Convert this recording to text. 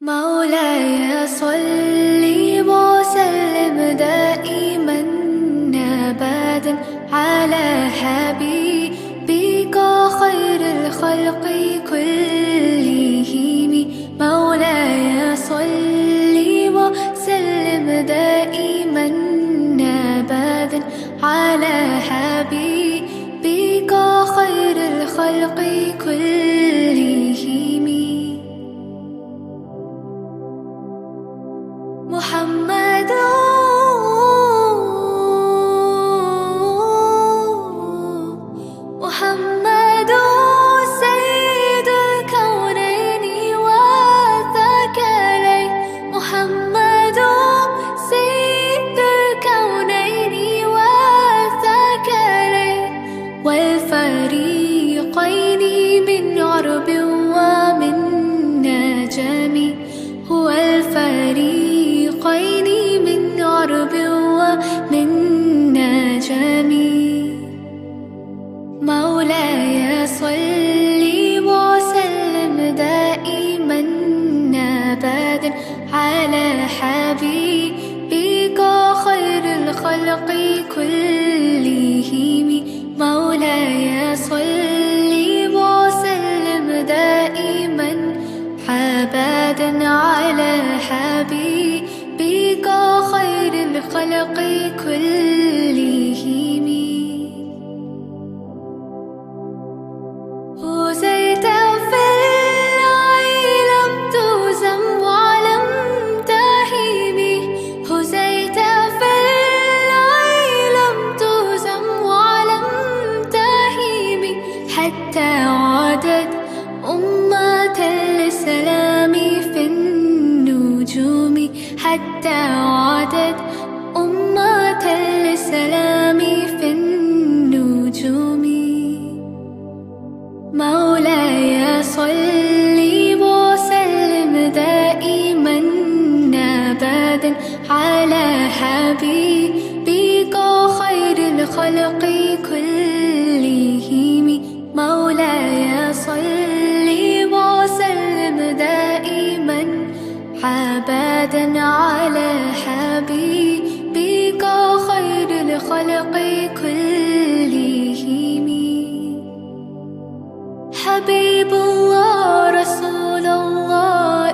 مولاي صل وسلم دائما أبدا على حبيبك خير الخلق كلهم. مولاي صل وسلم دائما أبدا على حبيبك خير الخلق كلهم. محمد سيد الكونين والثقلين. محمد سيد الكونين والثقلين والفريقين من عرب ومن نجم. هو الفريقين من عرب ومن نجم. مولاي صل وسلم دائما أبدا على حبيبك خير الخلق كلهم. مولاي صل وسلم دائما أبدا على حبيبك خير الخلق كلهم. هزيت في الليل لم تهزم ولم تهيم. هزيت في الليل لم تهزم ولم تهيم حتى عادت أمة الإسلام في النجوم. حتى عادت أمة الإسلام في النجوم. مولاي صل وسلم دائما أبدا على حبيبك خير الخلق كلهم. مولاي صل وسلم دائما أبدا على حبيبك خير الخلق كلهم. حبيب الله رسول الله